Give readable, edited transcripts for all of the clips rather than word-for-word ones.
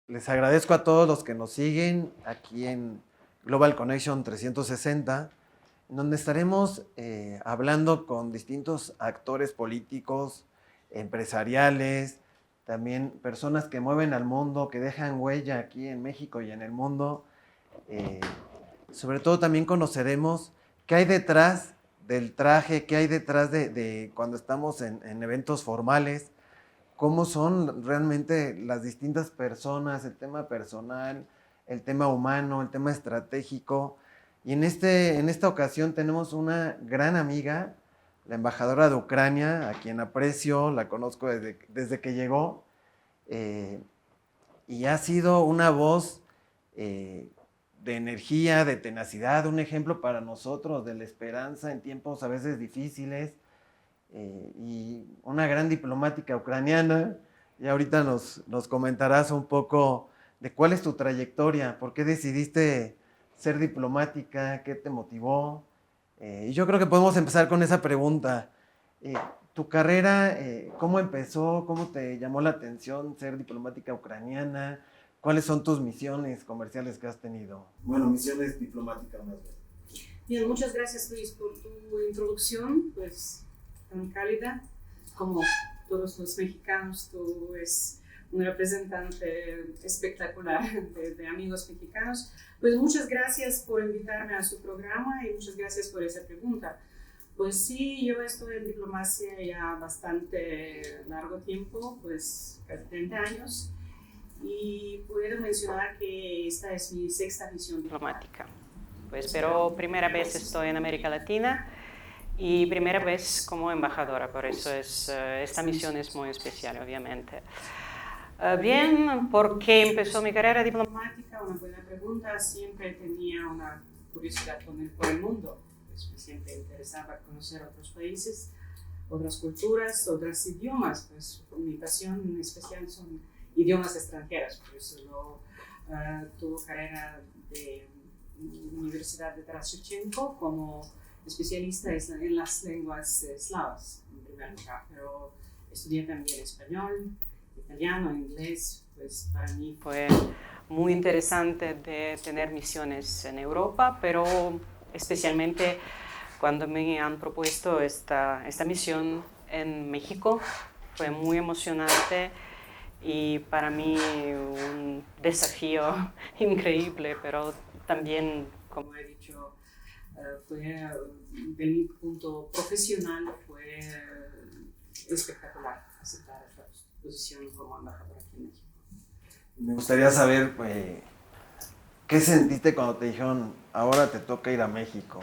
Les agradezco a todos los que nos siguen aquí en Global Connection 360, en donde estaremos hablando con distintos actores políticos, empresariales, también personas que mueven al mundo, que dejan huella aquí en México y en el mundo. Eh, Sobre todo también conoceremos qué hay detrás del traje, qué hay detrás de cuando estamos en eventos formales, cómo son realmente las distintas personas, el tema personal, el tema humano, el tema estratégico. Y en esta ocasión tenemos una gran amiga, la embajadora de Ucrania, a quien aprecio, la conozco desde que llegó, eh, y ha sido una voz eh, de energía, de tenacidad, un ejemplo para nosotros de la esperanza en tiempos a veces difíciles, y una gran diplomática ucraniana. Y ahorita nos comentarás un poco de cuál es tu trayectoria, por qué decidiste ser diplomática, qué te motivó. Y yo creo que podemos empezar con esa pregunta. Tu carrera, ¿cómo empezó? ¿Cómo te llamó la atención ser diplomática ucraniana? ¿Cuáles son tus misiones comerciales que has tenido? Bueno, misiones diplomáticas más bien. Bien, muchas gracias Luis por tu introducción, pues tan cálida. Como todos los mexicanos, tú eres un representante espectacular de amigos mexicanos. Pues muchas gracias por invitarme a su programa y muchas gracias por esa pregunta. Pues sí, yo estoy en diplomacia ya bastante largo tiempo, pues casi 30 años, y puedo mencionar que esta es mi sexta misión diplomática. Pues, pero primera vez estoy en América Latina y primera vez como embajadora, por eso esta misión es muy especial, obviamente. Bien, ¿por qué empezó mi carrera diplomática? Una buena pregunta. Siempre tenía una curiosidad por el mundo, pues me siempre interesaba conocer otros países, otras culturas, otros idiomas, pues mi pasión especial son idiomas extranjeros, por eso tuve carrera de Universidad de Taras Shevchenko como especialista en las lenguas eslavas, en primer lugar, pero estudié también español, italiano, inglés. Pues para mí fue muy interesante de tener misiones en Europa, pero especialmente cuando me han propuesto esta misión en México, fue muy emocionante y para mí un desafío increíble, pero también, como he dicho, fue, de mi punto profesional, fue espectacular aceptar esta posición como embajadora aquí en México. Me gustaría saber, ¿qué sentiste cuando te dijeron, ahora te toca ir a México?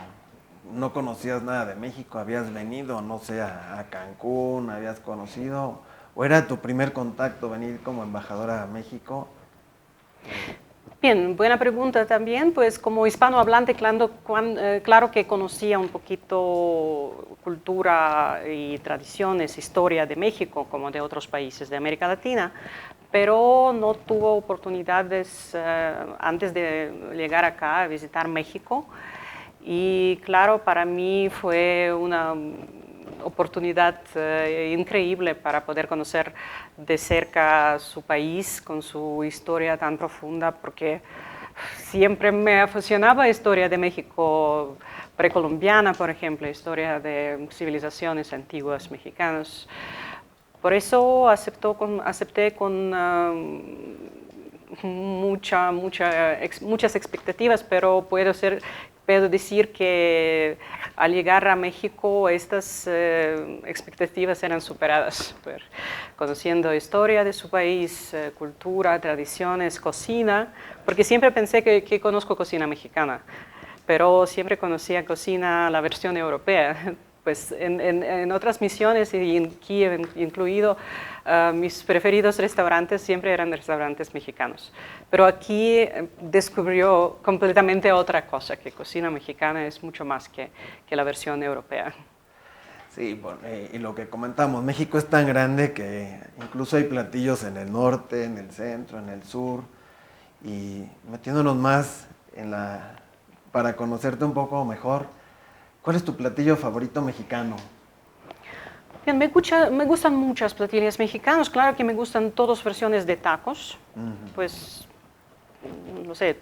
¿No conocías nada de México? ¿Habías venido, no sé, a Cancún? ¿Habías conocido? ¿O era tu primer contacto venir como embajadora a México? Bien, buena pregunta también. Pues como hispanohablante, claro que conocía un poquito cultura y tradiciones, historia de México, como de otros países de América Latina, pero no tuve oportunidades antes de llegar acá a visitar México. Y claro, para mí fue una oportunidad increíble para poder conocer de cerca su país con su historia tan profunda, porque siempre me apasionaba la historia de México precolombiana, por ejemplo, historia de civilizaciones antiguas mexicanas. Por eso acepté con muchas expectativas, pero puedo decir que al llegar a México estas expectativas eran superadas, conociendo historia de su país, cultura, tradiciones, cocina, porque siempre pensé que conozco cocina mexicana, pero siempre conocía cocina, la versión europea. Pues en otras misiones y en Kiev incluido, mis preferidos restaurantes siempre eran restaurantes mexicanos. Pero aquí descubrió completamente otra cosa, que cocina mexicana es mucho más que la versión europea. Sí, bueno, y lo que comentamos, México es tan grande que incluso hay platillos en el norte, en el centro, en el sur, y metiéndonos más para conocerte un poco mejor, ¿cuál es tu platillo favorito mexicano? Bien, me gustan muchas platillas mexicanas. Claro que me gustan todas versiones de tacos. Pues, no sé,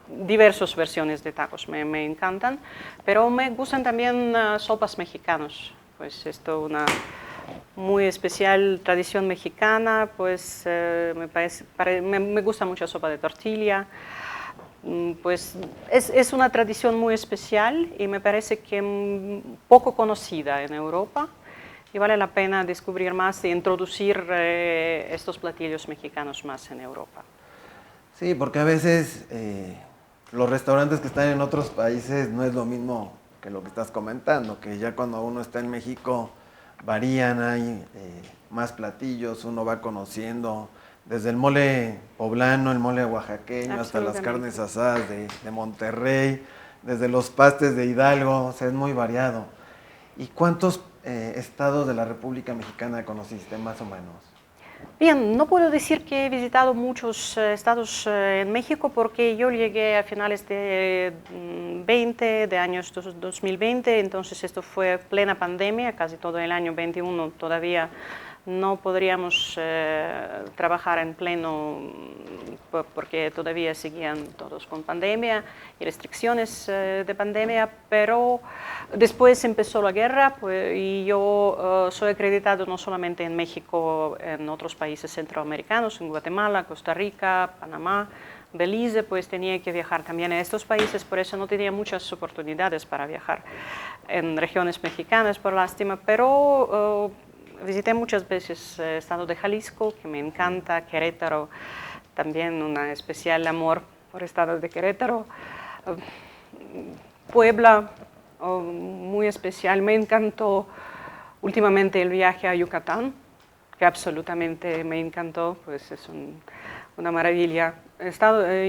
diversas versiones de tacos me encantan. Pero me gustan también sopas mexicanas. Pues esto una muy especial tradición mexicana. Pues me gusta mucho la sopa de tortilla. Pues es una tradición muy especial y me parece que poco conocida en Europa. Y vale la pena descubrir más e introducir estos platillos mexicanos más en Europa. Sí, porque a veces los restaurantes que están en otros países no es lo mismo que lo que estás comentando, que ya cuando uno está en México varían, hay más platillos, uno va conociendo desde el mole poblano, el mole oaxaqueño, hasta las carnes asadas de Monterrey, desde los pastes de Hidalgo, o sea, es muy variado. ¿Y cuántos estados de la República Mexicana conociste, más o menos? Bien, no puedo decir que he visitado muchos estados en México porque yo llegué a finales de 2020, entonces esto fue plena pandemia, casi todo el año 21 todavía no podríamos trabajar en pleno porque todavía seguían todos con pandemia y restricciones de pandemia, pero después empezó la guerra y yo soy acreditado no solamente en México, en otros países centroamericanos, en Guatemala, Costa Rica, Panamá, Belice, pues tenía que viajar también a estos países, por eso no tenía muchas oportunidades para viajar en regiones mexicanas, por lástima, pero visité muchas veces el estado de Jalisco, que me encanta, Querétaro, también un especial amor por el estado de Querétaro, Puebla, muy especial, me encantó últimamente el viaje a Yucatán, que absolutamente me encantó, pues es una maravilla.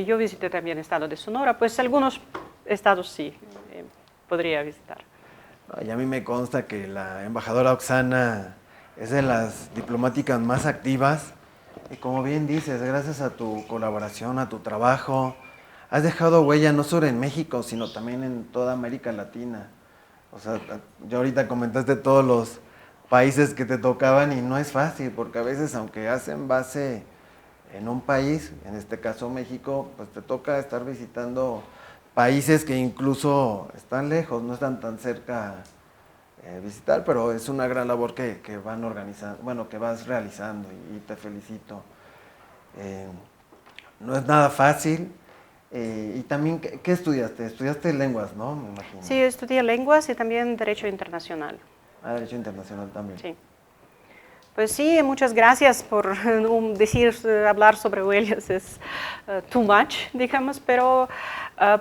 Yo visité también el estado de Sonora, pues algunos estados sí, podría visitar. Y a mí me consta que la embajadora Oxana es de las diplomáticas más activas y como bien dices, gracias a tu colaboración, a tu trabajo, has dejado huella no solo en México, sino también en toda América Latina. O sea, ya ahorita comentaste todos los países que te tocaban y no es fácil, porque a veces aunque hacen base en un país, en este caso México, pues te toca estar visitando países que incluso están lejos, no están tan cerca visitar, pero es una gran labor que van organizando, bueno, que vas realizando y te felicito. No es nada fácil. Y también, ¿qué estudiaste? Estudiaste lenguas, ¿no? Me imagino. Sí, estudié lenguas y también Derecho Internacional. Ah, Derecho Internacional también. Sí. Pues sí, muchas gracias por hablar sobre huellas, es too much, digamos, pero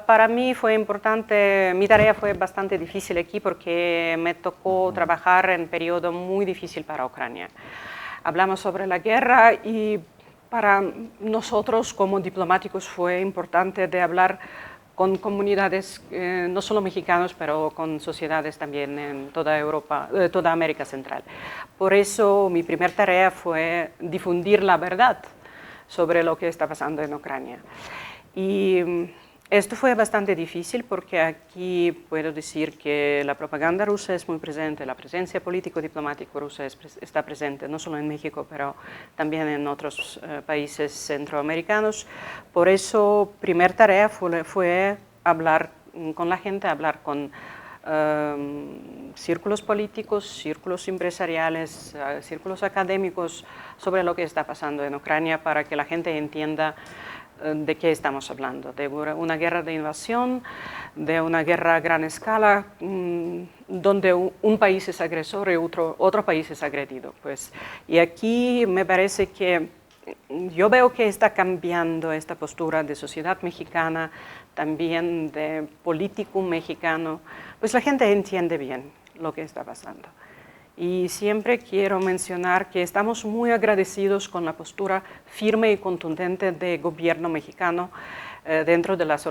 para mí fue importante, mi tarea fue bastante difícil aquí porque me tocó trabajar en un periodo muy difícil para Ucrania. Hablamos sobre la guerra y para nosotros como diplomáticos fue importante de hablar con comunidades, no solo mexicanos, pero con sociedades también en toda Europa, toda América Central. Por eso mi primera tarea fue difundir la verdad sobre lo que está pasando en Ucrania. Y esto fue bastante difícil porque aquí puedo decir que la propaganda rusa es muy presente, la presencia político-diplomática rusa está presente, no solo en México, pero también en otros países centroamericanos. Por eso, primera tarea fue hablar con la gente, hablar con círculos políticos, círculos empresariales, círculos académicos sobre lo que está pasando en Ucrania para que la gente entienda de qué estamos hablando, de una guerra de invasión, de una guerra a gran escala, donde un país es agresor y otro país es agredido. Pues. Y aquí me parece que yo veo que está cambiando esta postura de sociedad mexicana, también de político mexicano, pues la gente entiende bien lo que está pasando. Y siempre quiero mencionar que estamos muy agradecidos con la postura firme y contundente del gobierno mexicano dentro de los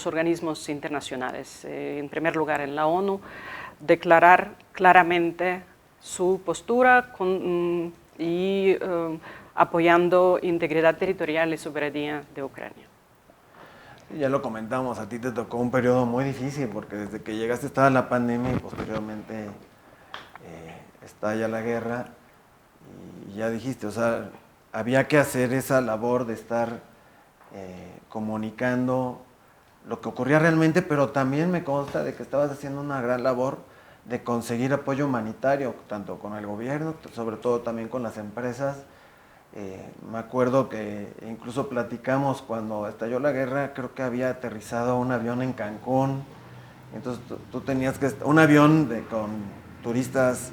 organismos internacionales. En primer lugar, en la ONU, declarar claramente su postura y apoyando integridad territorial y soberanía de Ucrania. Ya lo comentamos, a ti te tocó un periodo muy difícil porque desde que llegaste estaba la pandemia y posteriormente estalla la guerra y ya dijiste, o sea, había que hacer esa labor de estar comunicando lo que ocurría realmente, pero también me consta de que estabas haciendo una gran labor de conseguir apoyo humanitario, tanto con el gobierno, sobre todo también con las empresas. Me acuerdo que incluso platicamos cuando estalló la guerra, creo que había aterrizado un avión en Cancún, entonces tú tenías que, un avión con turistas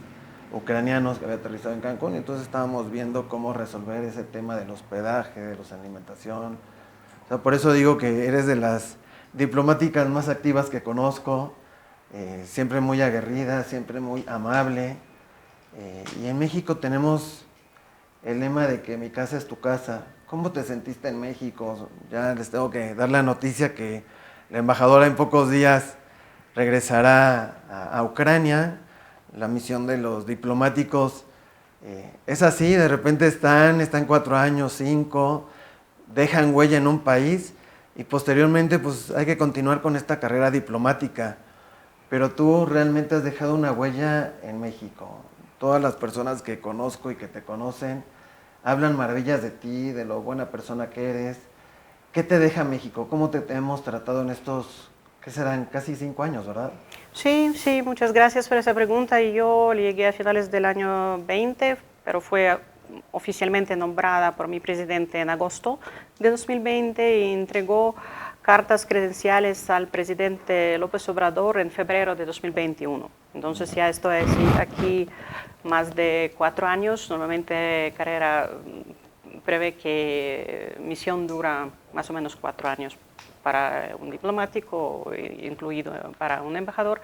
ucranianos que había aterrizado en Cancún, y entonces estábamos viendo cómo resolver ese tema del hospedaje, de la alimentación. O sea, por eso digo que eres de las diplomáticas más activas que conozco, siempre muy aguerrida, siempre muy amable. Y en México tenemos el lema de que mi casa es tu casa. ¿Cómo te sentiste en México? Ya les tengo que dar la noticia que la embajadora en pocos días regresará a Ucrania. La misión de los diplomáticos es así, de repente están 4 años, 5, dejan huella en un país y posteriormente pues hay que continuar con esta carrera diplomática. Pero tú realmente has dejado una huella en México. Todas las personas que conozco y que te conocen hablan maravillas de ti, de lo buena persona que eres. ¿Qué te deja México? ¿Cómo te hemos tratado en estos, qué serán, casi 5 años, verdad? Sí, sí, muchas gracias por esa pregunta. Yo llegué a finales del año 20, pero fue oficialmente nombrada por mi presidente en agosto de 2020 y entregó cartas credenciales al presidente López Obrador en febrero de 2021. Entonces ya estoy aquí más de 4 años. Normalmente carrera prevé que misión dura más o menos 4 años para un diplomático, incluido para un embajador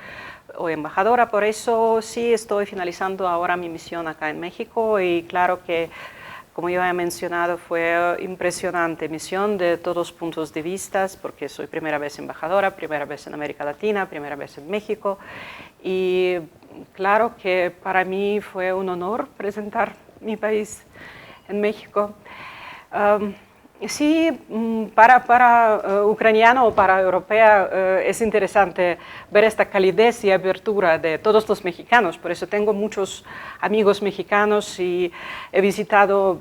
o embajadora. Por eso sí estoy finalizando ahora mi misión acá en México y claro que, como yo he mencionado, fue impresionante misión de todos puntos de vista, porque soy primera vez embajadora, primera vez en América Latina, primera vez en México. Y claro que para mí fue un honor presentar mi país en México. Sí, para ucraniano o para europea es interesante ver esta calidez y apertura de todos los mexicanos. Por eso tengo muchos amigos mexicanos y he visitado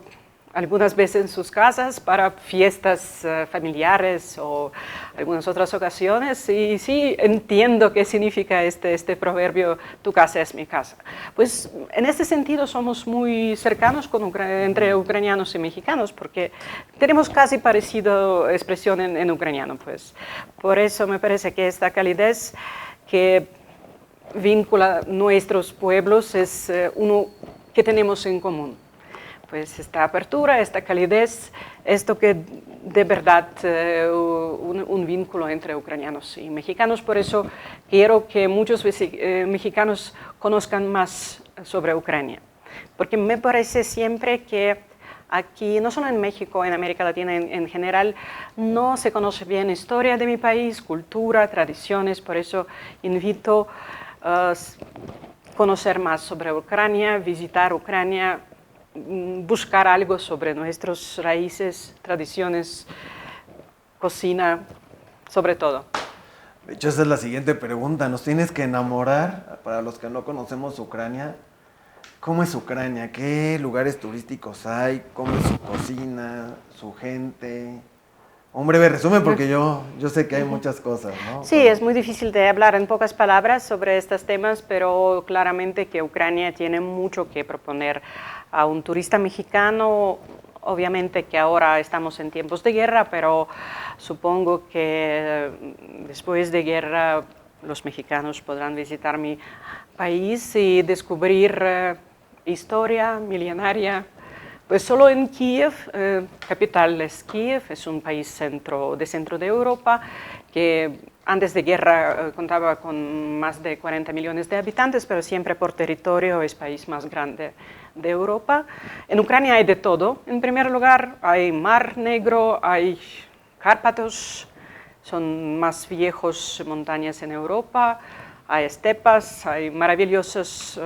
algunas veces en sus casas para fiestas familiares o algunas otras ocasiones. Y sí, entiendo qué significa este proverbio, tu casa es mi casa. Pues en este sentido somos muy cercanos entre ucranianos y mexicanos porque tenemos casi parecida expresión en ucraniano. Pues. Por eso me parece que esta calidez que vincula nuestros pueblos es uno que tenemos en común. Pues esta apertura, esta calidez, esto que de verdad un vínculo entre ucranianos y mexicanos. Por eso quiero que muchos mexicanos conozcan más sobre Ucrania, porque me parece siempre que aquí, no solo en México, en América Latina en general, no se conoce bien la historia de mi país, cultura, tradiciones. Por eso invito a conocer más sobre Ucrania, visitar Ucrania, buscar algo sobre nuestras raíces, tradiciones, cocina, sobre todo. De hecho, esa es la siguiente pregunta. Nos tienes que enamorar, para los que no conocemos Ucrania, ¿cómo es Ucrania? ¿Qué lugares turísticos hay? ¿Cómo es su cocina, su gente? Un breve resumen, porque yo sé que hay muchas cosas, ¿no? Sí, es muy difícil de hablar en pocas palabras sobre estos temas, pero claramente que Ucrania tiene mucho que proponer a un turista mexicano. Obviamente que ahora estamos en tiempos de guerra, pero supongo que después de guerra los mexicanos podrán visitar mi país y descubrir historia milenaria. Pues solo en Kiev, capital es Kiev, es un país centro de Europa que antes de guerra contaba con más de 40 millones de habitantes, pero siempre por territorio es el país más grande de Europa. En Ucrania hay de todo. En primer lugar, hay Mar Negro, hay Cárpatos, son más viejos montañas en Europa, hay estepas, hay maravillosos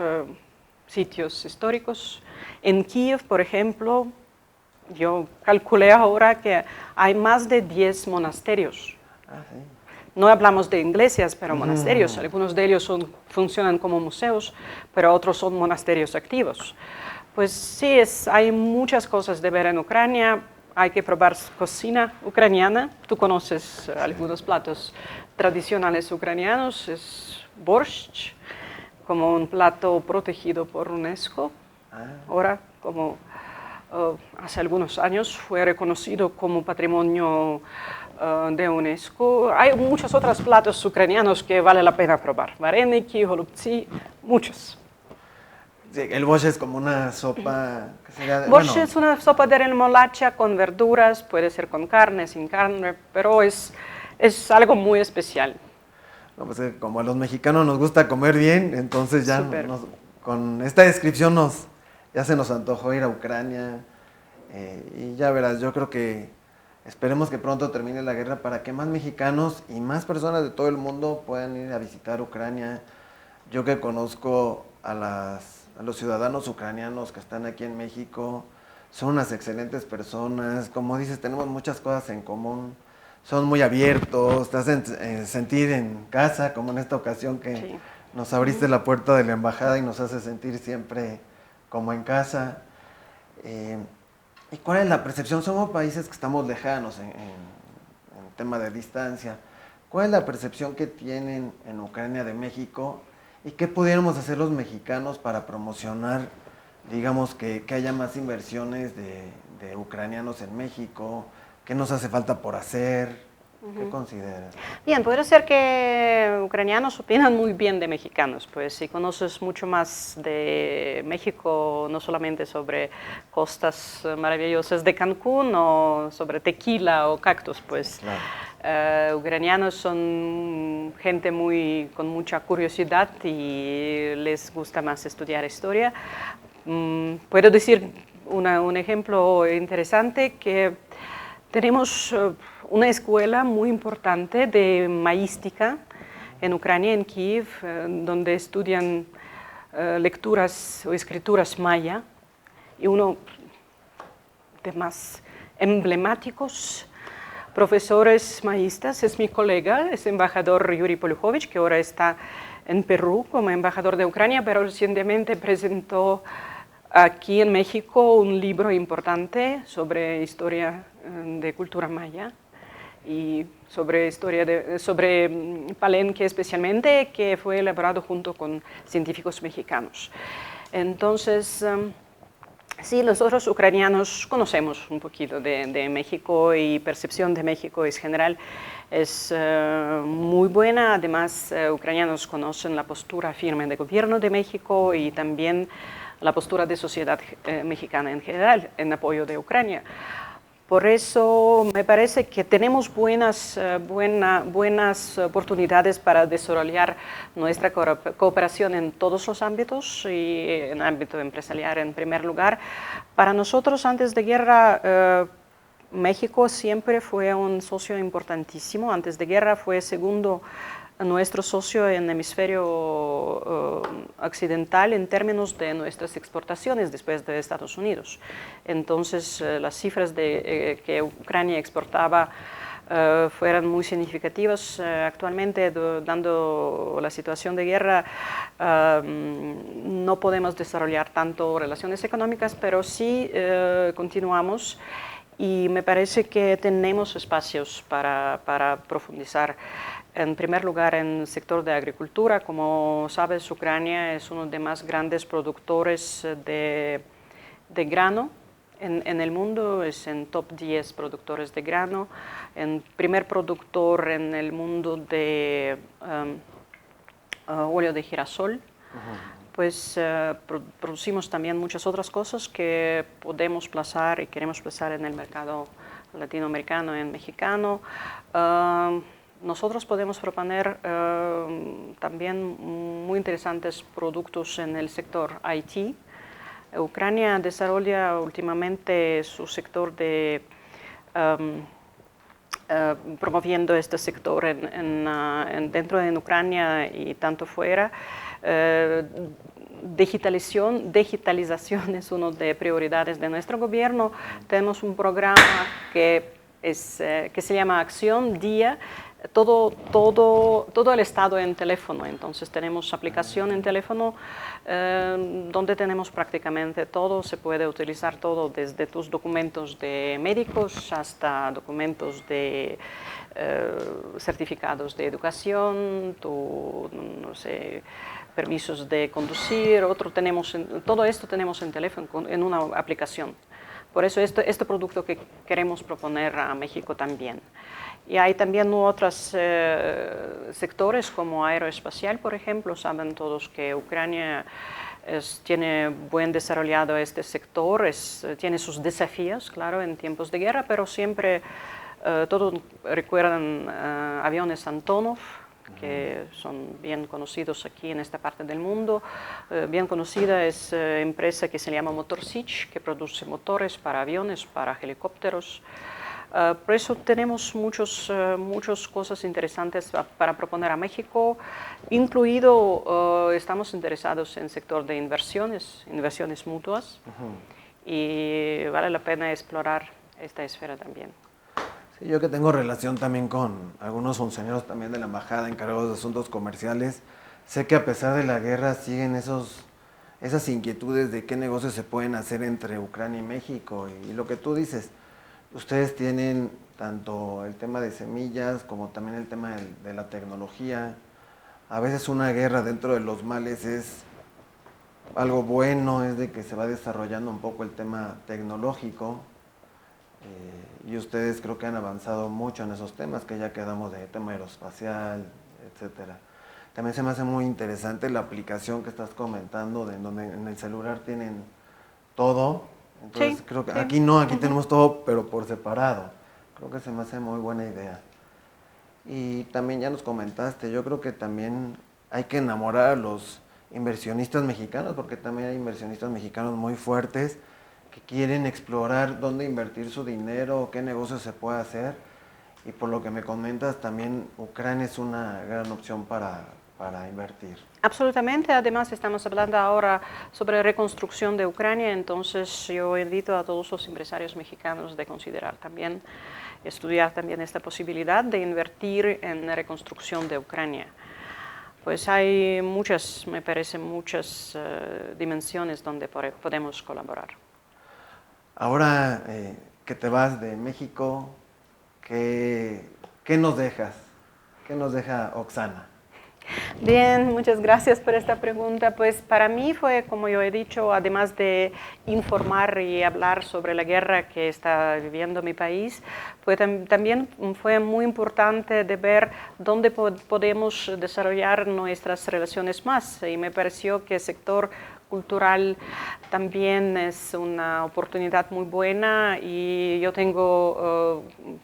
sitios históricos. En Kiev, por ejemplo, yo calculé ahora que hay más de 10 monasterios. Ah, sí. no hablamos de iglesias, pero monasterios. Algunos de ellos funcionan como museos, pero otros son monasterios activos. Pues sí, hay muchas cosas de ver en Ucrania. Hay que probar cocina ucraniana. Tú conoces algunos platos tradicionales ucranianos. Es borscht, como un plato protegido por UNESCO. Ahora, como hace algunos años, fue reconocido como patrimonio de UNESCO. Hay muchos otros platos ucranianos que vale la pena probar. Vareniki, holubtsi, muchos. Sí, el borscht es como una sopa. ¿Qué sería? Borscht Bueno, es una sopa de remolacha con verduras, puede ser con carne, sin carne, pero es algo muy especial. no, pues como a los mexicanos nos gusta comer bien, entonces ya Súper. con esta descripción ya se nos antojó ir a Ucrania. Y ya verás, yo creo que esperemos que pronto termine la guerra para que más mexicanos y más personas de todo el mundo puedan ir a visitar Ucrania. Yo que conozco a los ciudadanos ucranianos que están aquí en México, son unas excelentes personas. Como dices, tenemos muchas cosas en común. Son muy abiertos, te hacen sentir en casa, como en esta ocasión que Sí. nos abriste la puerta de la embajada y nos hace sentir siempre como en casa. ¿Y cuál es la percepción? Somos países que estamos lejanos en tema de distancia. ¿Cuál es la percepción que tienen en Ucrania de México? ¿Y qué pudiéramos hacer los mexicanos para promocionar, digamos, que haya más inversiones de ucranianos en México? ¿Qué nos hace falta por hacer? ¿Qué consideras? Bien, puede ser que ucranianos opinan muy bien de mexicanos, pues si conoces mucho más de México, no solamente sobre costas maravillosas de Cancún o sobre tequila o cactus, pues Claro. ucranianos son gente con mucha curiosidad y les gusta más estudiar historia. Puedo decir un ejemplo interesante que tenemos una escuela muy importante de maística en Ucrania, en Kiev, donde estudian lecturas o escrituras maya, y uno de más emblemáticos profesores maístas es mi colega, es embajador Yuri Polyukhovich, que ahora está en Perú como embajador de Ucrania, pero recientemente presentó aquí en México un libro importante sobre historia de cultura maya y sobre Palenque especialmente, que fue elaborado junto con científicos mexicanos. Entonces, sí, los otros ucranianos conocemos un poquito de México y percepción de México en general es muy buena. Además, ucranianos conocen la postura firme del gobierno de México y también la postura de sociedad mexicana en general en apoyo de Ucrania. Por eso me parece que tenemos buenas oportunidades para desarrollar nuestra cooperación en todos los ámbitos y en el ámbito empresarial en primer lugar. Para nosotros, antes de guerra, México siempre fue un socio importantísimo. Antes de guerra fue segundo nuestro socio en el hemisferio occidental en términos de nuestras exportaciones después de Estados Unidos. Entonces, las cifras que Ucrania exportaba fueran muy significativas. Actualmente, dando la situación de guerra, no podemos desarrollar tanto relaciones económicas, pero sí continuamos. Y me parece que tenemos espacios para profundizar. En primer lugar, en el sector de agricultura. Como sabes, Ucrania es uno de los más grandes productores de grano en el mundo. Es en top 10 productores de grano. En primer productor en el mundo de óleo de girasol. Pues producimos también muchas otras cosas que podemos plazar y queremos plazar en el mercado latinoamericano y mexicano. Nosotros podemos proponer también muy interesantes productos en el sector IT. Ucrania desarrolla últimamente su sector de promoviendo este sector dentro de Ucrania y tanto fuera. Digitalización es una de prioridades de nuestro gobierno. Tenemos un programa que se llama Acción Día, todo el estado en teléfono. Entonces tenemos aplicación en teléfono donde tenemos prácticamente todo, se puede utilizar todo desde tus documentos de médicos hasta documentos de certificados de educación, no sé, permisos de conducir, todo esto tenemos en teléfono en una aplicación. Por eso este producto que queremos proponer a México también. Y hay también otros sectores como aeroespacial, por ejemplo. Saben todos que Ucrania tiene buen desarrollado este sector, tiene sus desafíos, claro, en tiempos de guerra, pero siempre todos recuerdan aviones Antonov, que son bien conocidos aquí en esta parte del mundo. Bien conocida es empresa que se llama Motor Sich, que produce motores para aviones, para helicópteros. Por eso tenemos muchas cosas interesantes para proponer a México, incluido estamos interesados en el sector de inversiones mutuas, y vale la pena explorar esta esfera también. Sí, yo que tengo relación también con algunos funcionarios también de la embajada encargados de asuntos comerciales, sé que a pesar de la guerra siguen esas inquietudes de qué negocios se pueden hacer entre Ucrania y México. Y lo que tú dices, ustedes tienen tanto el tema de semillas como también el tema de la tecnología. A veces una guerra dentro de los males es algo bueno, es de que se va desarrollando un poco el tema tecnológico. Y ustedes creo que han avanzado mucho en esos temas, que ya quedamos de tema aeroespacial, etcétera. También se me hace muy interesante la aplicación que estás comentando, de donde en el celular tienen todo. Entonces Sí, creo que sí. aquí no, aquí tenemos todo, pero por separado. Creo que se me hace muy buena idea. Y también ya nos comentaste, yo creo que también hay que enamorar a los inversionistas mexicanos, porque también hay inversionistas mexicanos muy fuertes que quieren explorar dónde invertir su dinero, qué negocio se puede hacer. Y por lo que me comentas, también Ucrania es una gran opción para invertir. Absolutamente, además estamos hablando ahora sobre reconstrucción de Ucrania, entonces yo invito a todos los empresarios mexicanos de considerar también, estudiar también esta posibilidad de invertir en la reconstrucción de Ucrania. Pues hay me parece muchas dimensiones donde podemos colaborar. Ahora que te vas de México, ¿qué nos dejas? ¿Qué nos deja Oksana? Bien, muchas gracias por esta pregunta. Pues para mí fue, como yo he dicho, además de informar y hablar sobre la guerra que está viviendo mi país, también fue muy importante de ver dónde podemos desarrollar nuestras relaciones más. Y me pareció que el sector cultural también es una oportunidad muy buena, y yo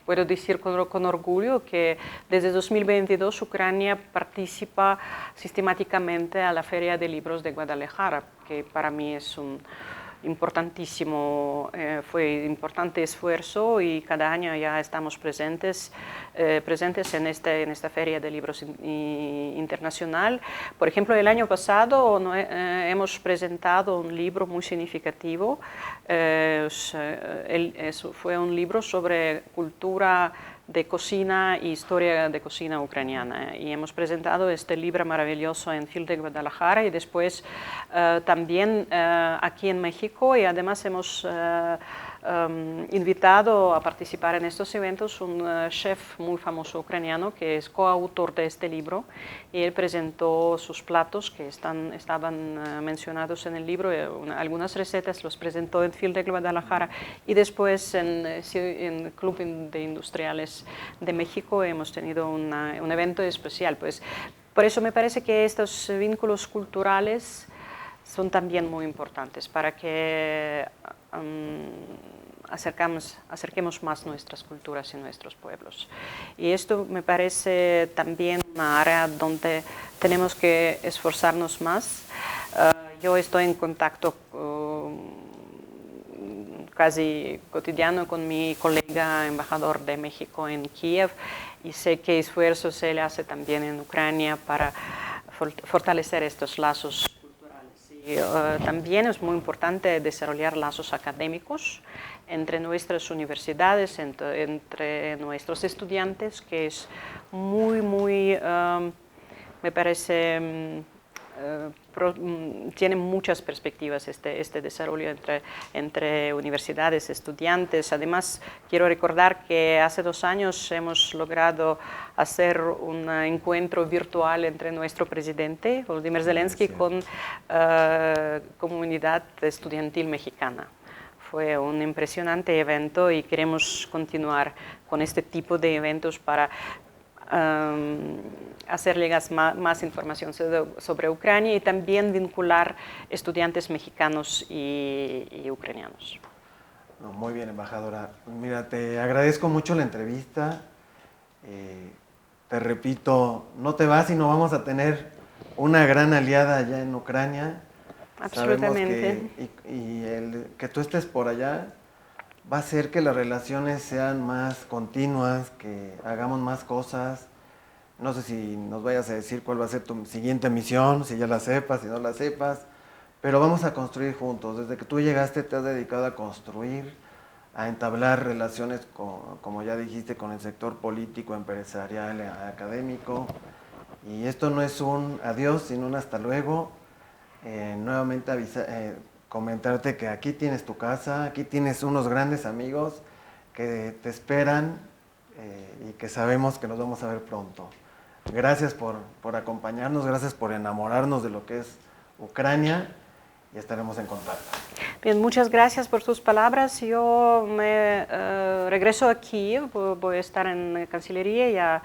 puedo decir con orgullo que desde 2022 Ucrania participa sistemáticamente a la Feria de Libros de Guadalajara, que para mí es fue importante esfuerzo, y cada año ya estamos presentes en esta Feria de Libros internacional. Por ejemplo, el año pasado hemos presentado un libro muy significativo. Fue un libro sobre cultura de cocina y historia de cocina ucraniana, y hemos presentado este libro maravilloso en FIL de Guadalajara, y después también aquí en México, y además hemos invitado a participar en estos eventos un chef muy famoso ucraniano que es coautor de este libro, y él presentó sus platos que estaban mencionados en el libro. Algunas recetas los presentó en FIL de Guadalajara, y después en el Club de Industriales de México hemos tenido un evento especial. Pues por eso me parece que estos vínculos culturales son también muy importantes para que acerquemos más nuestras culturas y nuestros pueblos. Y esto me parece también una área donde tenemos que esforzarnos más. Yo estoy en contacto casi cotidiano con mi colega embajador de México en Kiev, y sé qué esfuerzos se le hace también en Ucrania para fortalecer estos lazos culturales. Y También es muy importante desarrollar lazos académicos entre nuestras universidades, entre nuestros estudiantes, que es muy, me parece, tiene muchas perspectivas este desarrollo entre universidades, estudiantes. Además, quiero recordar que hace 2 años hemos logrado hacer un encuentro virtual entre nuestro presidente, Volodymyr Zelensky, con comunidad estudiantil mexicana. Fue un impresionante evento y queremos continuar con este tipo de eventos para hacer llegar más información sobre Ucrania y también vincular estudiantes mexicanos y ucranianos. No, muy bien, embajadora. Mira, te agradezco mucho la entrevista. Te repito, no te vas, sino vamos a tener una gran aliada allá en Ucrania. Absolutamente. Y el que tú estés por allá va a hacer que las relaciones sean más continuas, que hagamos más cosas. No sé si nos vayas a decir cuál va a ser tu siguiente misión, si ya la sepas, si no la sepas, pero vamos a construir juntos. Desde que tú llegaste te has dedicado a construir, a entablar relaciones, como ya dijiste, con el sector político, empresarial, académico. Y esto no es un adiós, sino un hasta luego. Nuevamente comentarte que aquí tienes tu casa, aquí tienes unos grandes amigos que te esperan y que sabemos que nos vamos a ver pronto. Gracias por acompañarnos, gracias por enamorarnos de lo que es Ucrania y estaremos en contacto. Bien, muchas gracias por tus palabras. Yo me regreso aquí, voy a estar en Cancillería ya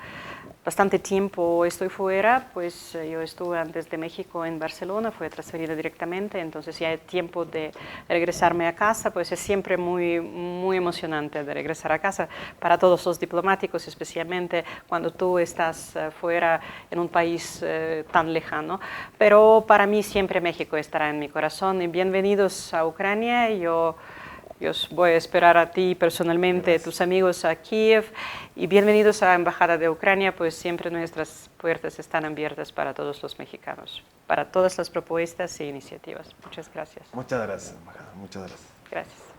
bastante tiempo estoy fuera, pues yo estuve antes de México en Barcelona, fui transferida directamente, entonces ya hay tiempo de regresarme a casa, pues es siempre muy emocionante de regresar a casa para todos los diplomáticos, especialmente cuando tú estás fuera en un país tan lejano. Pero para mí siempre México estará en mi corazón y bienvenidos a Ucrania. Yo os voy a esperar a ti personalmente, a tus amigos a Kiev y bienvenidos a la Embajada de Ucrania, pues siempre nuestras puertas están abiertas para todos los mexicanos, para todas las propuestas e iniciativas. Muchas gracias. Muchas gracias, embajada. Muchas gracias. Gracias.